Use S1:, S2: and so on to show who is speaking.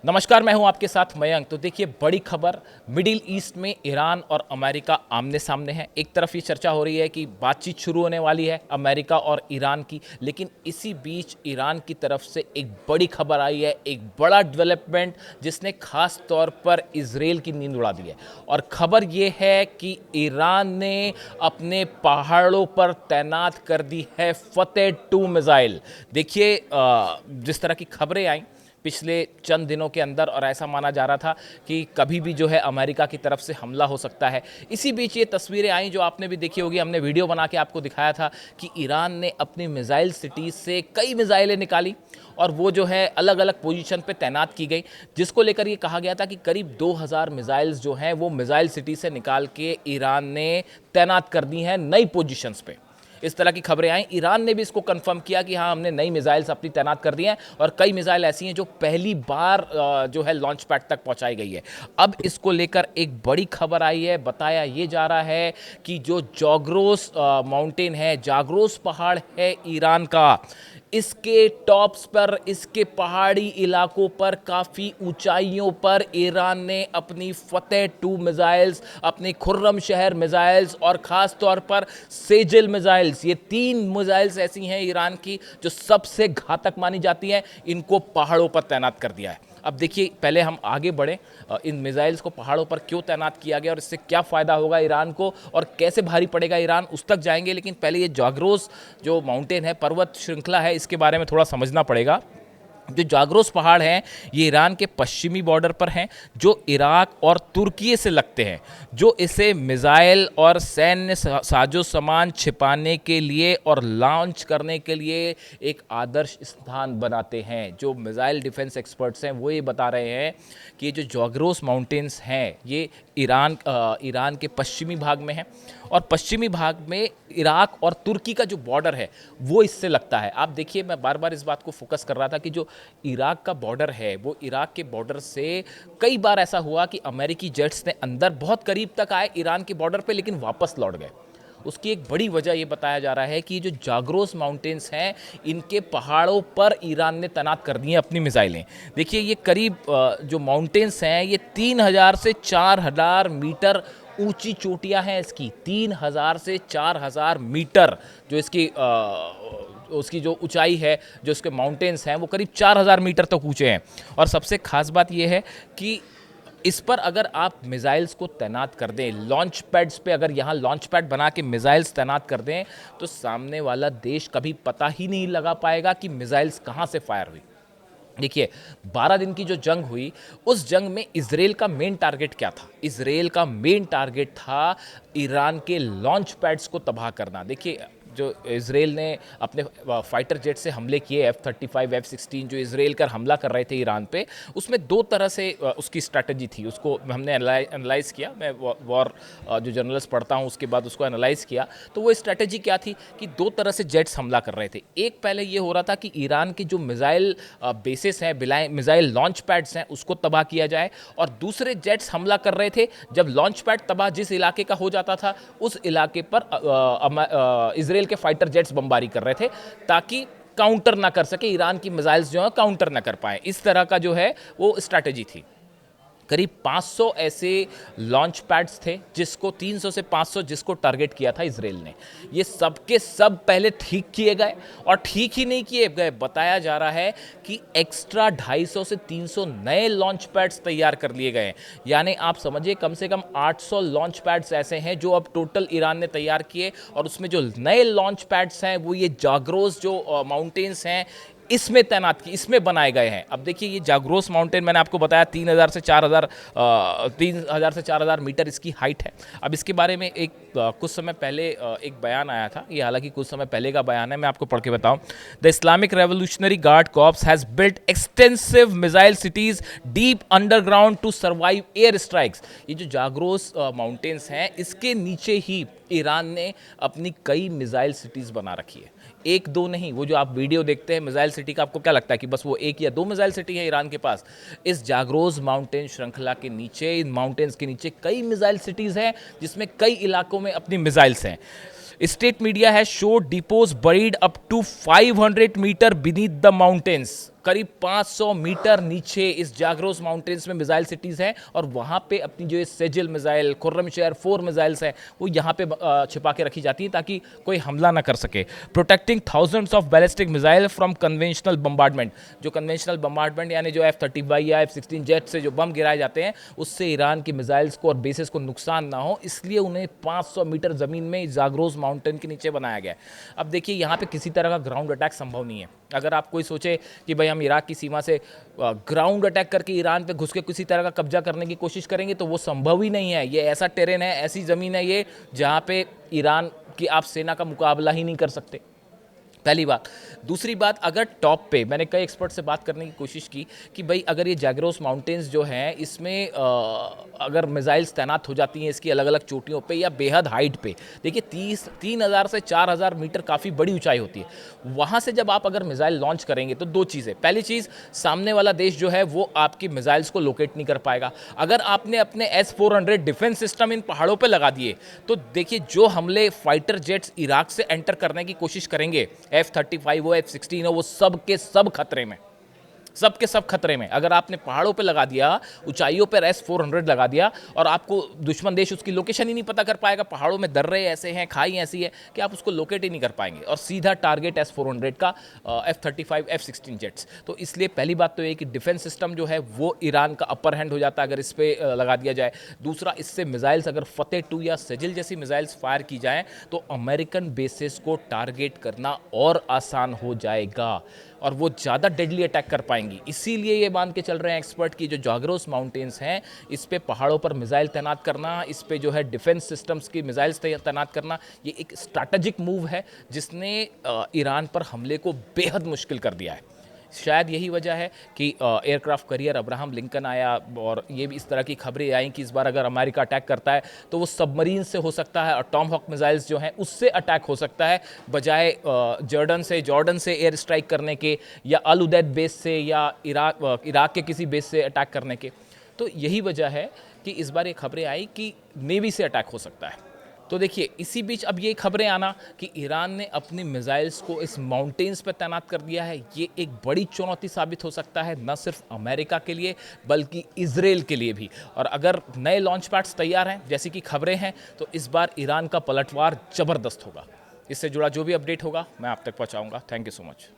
S1: नमस्कार, मैं हूं आपके साथ मयंक। तो देखिए, बड़ी खबर, मिडिल ईस्ट में ईरान और अमेरिका आमने सामने हैं। एक तरफ ये चर्चा हो रही है कि बातचीत शुरू होने वाली है अमेरिका और ईरान की, लेकिन इसी बीच ईरान की तरफ से एक बड़ी खबर आई है, एक बड़ा डेवलपमेंट जिसने खास तौर पर इजराइल की नींद उड़ा दी है। और खबर ये है कि ईरान ने अपने पहाड़ों पर तैनात कर दी है फतेह 2 मिसाइल। देखिए, जिस तरह की खबरें आई पिछले चंद दिनों के अंदर, और ऐसा माना जा रहा था कि कभी भी जो है अमेरिका की तरफ से हमला हो सकता है। इसी बीच ये तस्वीरें आई जो आपने भी देखी होगी, हमने वीडियो बना के आपको दिखाया था कि ईरान ने अपनी मिसाइल सिटीज़ से कई मिसाइलें निकाली और वो जो है अलग अलग पोजीशन पे तैनात की गई, जिसको लेकर ये कहा गया था कि करीब 2000 मिसाइल्स जो हैं वो मिसाइल सिटी से निकाल के ईरान ने तैनात कर दी हैं नई पोजीशंस पे। इस तरह की खबरें आई। ईरान ने भी इसको कंफर्म किया कि हाँ, हमने नई मिसाइल्स अपनी तैनात कर दी हैं और कई मिसाइल ऐसी हैं जो पहली बार जो है लॉन्च पैड तक पहुंचाई गई है। अब इसको लेकर एक बड़ी खबर आई है। बताया ये जा रहा है कि जो जाग्रोस माउंटेन है, जाग्रोस पहाड़ है ईरान का, इसके टॉप्स पर, इसके पहाड़ी इलाकों पर, काफ़ी ऊंचाइयों पर ईरान ने अपनी फतेह 2 मिसाइल्स, अपनी खुर्रम शहर मिसाइल्स और ख़ास तौर पर सेजिल मिसाइल्स, ये 3 मिसाइल्स ऐसी हैं ईरान की जो सबसे घातक मानी जाती हैं, इनको पहाड़ों पर तैनात कर दिया है। अब देखिए, पहले हम आगे बढ़ें, इन मिसाइल्स को पहाड़ों पर क्यों तैनात किया गया और इससे क्या फ़ायदा होगा ईरान को और कैसे भारी पड़ेगा ईरान, उस तक जाएंगे। लेकिन पहले ये जाग्रोस जो माउंटेन है, पर्वत श्रृंखला है, इसके बारे में थोड़ा समझना पड़ेगा। जो जाग्रोस पहाड़ हैं ये ईरान के पश्चिमी बॉर्डर पर हैं, जो इराक और तुर्की से लगते हैं, जो इसे मिसाइल और सैन्य साजो सामान छिपाने के लिए और लॉन्च करने के लिए एक आदर्श स्थान बनाते हैं। जो मिसाइल डिफेंस एक्सपर्ट्स हैं वो ये बता रहे हैं कि ये जो जाग्रोस माउंटेन्स हैं ये ईरान के पश्चिमी भाग में हैं और पश्चिमी भाग में इराक और तुर्की का जो बॉर्डर है वो इससे लगता है। आप देखिए, मैं बार बार इस बात को फोकस कर रहा था कि जो इराक का बॉर्डर है वो इराक के बॉर्डर से कई बार ऐसा हुआ कि अमेरिकी जेट्स ने अंदर बहुत करीब तक आए ईरान के बॉर्डर पे, लेकिन वापस लौट गए। उसकी एक बड़ी वजह ये बताया जा रहा है कि जो जाग्रोस माउंटेन्स हैं इनके पहाड़ों पर ईरान ने तैनात कर दी हैं अपनी मिसाइलें। देखिए, ये करीब जो माउंटेन्स हैं ये 3000 से 4000 मीटर ऊंची चोटियां हैं इसकी। 3000 से 4000 मीटर जो इसकी उसकी जो ऊंचाई है, जो इसके माउंटेन्स हैं वो करीब 4000 मीटर तक ऊंचे हैं। और सबसे खास बात यह है कि इस पर अगर आप मिसाइल्स को तैनात कर दें, लॉन्च पैड्स पे अगर यहाँ लॉन्च पैड बना के मिसाइल्स तैनात कर दें, तो सामने वाला देश कभी पता ही नहीं लगा पाएगा कि मिसाइल्स कहाँ से फायर हुई। देखिए, 12 दिन की जो जंग हुई, उस जंग में इजराइल का मेन टारगेट क्या था? इजराइल का मेन टारगेट था ईरान के लॉन्च पैड्स को तबाह करना। देखिए, जो इजराइल ने अपने फाइटर जेट से हमले किए, F-35 F-16 जो इजराइल कर हमला कर रहे थे ईरान पे, उसमें 2 तरह से उसकी स्ट्रैटेजी थी। उसको हमने एनालाइज़ किया, मैं वॉर जो जर्नलिस्ट पढ़ता हूँ उसके बाद उसको एनालाइज़ किया। तो वो स्ट्रैटेजी क्या थी कि 2 तरह से जेट्स हमला कर रहे थे। एक, पहले ये हो रहा था कि ईरान की जो मिसाइल बेसिस हैं, मिसाइल लॉन्च पैड्स हैं, उसको तबाह किया जाए, और दूसरे जेट्स हमला कर रहे थे। जब लॉन्च पैड तबाह जिस इलाके का हो जाता था, उस इलाके पर इजराइल के फाइटर जेट्स बमबारी कर रहे थे ताकि काउंटर ना कर सके, ईरान की मिसाइल्स जो है काउंटर ना कर पाए। इस तरह का जो है वो स्ट्रैटेजी थी। करीब 500 ऐसे लॉन्च पैड्स थे, जिसको 300 से 500 जिसको टारगेट किया था इजराइल ने। ये सब के सब पहले ठीक किए गए, और ठीक ही नहीं किए गए, बताया जा रहा है कि एक्स्ट्रा 250 से 300 नए लॉन्च पैड्स तैयार कर लिए गए। यानी आप समझिए, कम से कम 800 लॉन्च पैड्स ऐसे हैं जो अब टोटल ईरान ने तैयार किए, और उसमें जो नए लॉन्च पैड्स हैं वो ये जाग्रोस जो माउंटेन्स हैं इसमें तैनात की, इसमें बनाए गए हैं। अब देखिए, ये जाग्रोस माउंटेन मैंने आपको बताया 3000 से 4000 मीटर इसकी हाइट है। अब इसके बारे में एक कुछ समय पहले एक बयान आया था, ये हालांकि कुछ समय पहले का बयान है, मैं आपको पढ़ के बताऊं। The Islamic Revolutionary Guard Corps has built extensive missile cities deep underground to survive air strikes. ये जो जाग्रोस माउंटेन्स हैं इसके नीचे ही ईरान ने अपनी कई मिसाइल सिटीज़ बना रखी है। 1-2 नहीं, वो जो आप वीडियो देखते हैं मिसाइल सिटी का, आपको क्या लगता है कि बस वो 1 या 2 मिसाइल सिटी है ईरान के पास? इस जाग्रोस माउंटेन श्रृंखला के नीचे, इन माउंटेन्स के नीचे कई मिसाइल सिटीज़ हैं, जिसमें कई इलाकों में अपनी मिसाइल्स हैं। State media has showed depots buried up to 500 metre beneath the mountains. करीब 500 मीटर नीचे इस जाग्रोस माउंटेन्स में मिसाइल सिटीज़ हैं और वहाँ पे अपनी जो ये सेजिल मिसाइल, खुर्रमशहर 4 मिसाइल्स हैं वो यहाँ पे छिपा के रखी जाती हैं ताकि कोई हमला ना कर सके। Protecting thousands of ballistic missile from conventional bombardment, जो कन्वेंशनल बम्बार्डमेंट यानी जो F-35 या F-16 जेट से जो बम गिराए जाते हैं उससे ईरान की मिसाइल्स को और बेसिस को नुकसान ना हो, इसलिए उन्हें 500 मीटर ज़मीन में जाग्रोस माउंटेन के नीचे बनाया गया है। अब देखिए यहाँ पे किसी तरह का ग्राउंड अटैक संभव नहीं है। अगर आप कोई सोचे कि भाई हम इराक की सीमा से ग्राउंड अटैक करके ईरान पे घुस के किसी तरह का कब्जा करने की कोशिश करेंगे तो वो संभव ही नहीं है। ये ऐसा टेरेन है, ऐसी ज़मीन है ये जहाँ पे ईरान की आप सेना का मुकाबला ही नहीं कर सकते, पहली बात। दूसरी बात, अगर टॉप पे मैंने कई एक्सपर्ट से बात करने की कोशिश की कि भाई अगर ये जाग्रोस माउंटेन्स जो हैं इसमें अगर मिसाइल्स तैनात हो जाती हैं इसकी अलग अलग चोटियों पे या बेहद हाइट पे, देखिए 3,000 से 4,000 मीटर काफ़ी बड़ी ऊंचाई होती है। वहाँ से जब आप अगर मिसाइल लॉन्च करेंगे तो दो चीज़ें, पहली चीज़ सामने वाला देश जो है वो आपकी मिसाइल्स को लोकेट नहीं कर पाएगा। अगर आपने अपने S-400 डिफेंस सिस्टम इन पहाड़ों पर लगा दिए तो देखिए जो हमले फाइटर जेट्स इराक से एंटर करने की कोशिश करेंगे, F-35 हो, F-16 हो, वो सब के सब खतरे में, सब के सब खतरे में। अगर आपने पहाड़ों पे लगा दिया, ऊंचाइयों पर S-400 लगा दिया और आपको दुश्मन देश उसकी लोकेशन ही नहीं पता कर पाएगा, पहाड़ों में दर्रे ऐसे हैं, खाई ऐसी है कि आप उसको लोकेट ही नहीं कर पाएंगे और सीधा टारगेट S-400 का F-35 F-16 जेट्स। तो इसलिए पहली बात तो ये कि डिफेंस सिस्टम जो है वो ईरान का अपर हैंड हो जाता है अगर इस पर लगा दिया जाए। दूसरा, इससे मिसाइल्स अगर फतेह 2 या सेजिल जैसी मिसाइल्स फायर की जाएँ तो अमेरिकन बेसिस को टारगेट करना और आसान हो जाएगा और वो ज़्यादा डेडली अटैक कर पाएंगी। इसीलिए ये मान के चल रहे हैं एक्सपर्ट की जो जाग्रोस माउंटेन्स हैं इस पे पहाड़ों पर मिसाइल तैनात करना, इस पे जो है डिफेंस सिस्टम्स की मिसाइल्स तैनात करना, ये एक स्ट्रैटेजिक मूव है जिसने ईरान पर हमले को बेहद मुश्किल कर दिया है। शायद यही वजह है कि एयरक्राफ्ट कैरियर अब्राहम लिंकन आया और ये भी इस तरह की खबरें आई कि इस बार अगर अमेरिका अटैक करता है तो वो सबमरीन से हो सकता है और टॉमहॉक मिसाइल्स जो हैं उससे अटैक हो सकता है बजाय जॉर्डन से एयर स्ट्राइक करने के या अल उदैद बेस से या इराक के किसी बेस से अटैक करने के। तो यही वजह है कि इस बार ये खबरें आई कि नेवी से अटैक हो सकता है। तो देखिए इसी बीच अब ये खबरें आना कि ईरान ने अपनी मिसाइल्स को इस माउंटेन्स पर तैनात कर दिया है, ये एक बड़ी चुनौती साबित हो सकता है न सिर्फ अमेरिका के लिए बल्कि इजराइल के लिए भी। और अगर नए लॉन्च पैड्स तैयार हैं जैसी कि खबरें हैं तो इस बार ईरान का पलटवार ज़बरदस्त होगा। इससे जुड़ा जो भी अपडेट होगा मैं आप तक पहुंचाऊंगा। Thank you so much.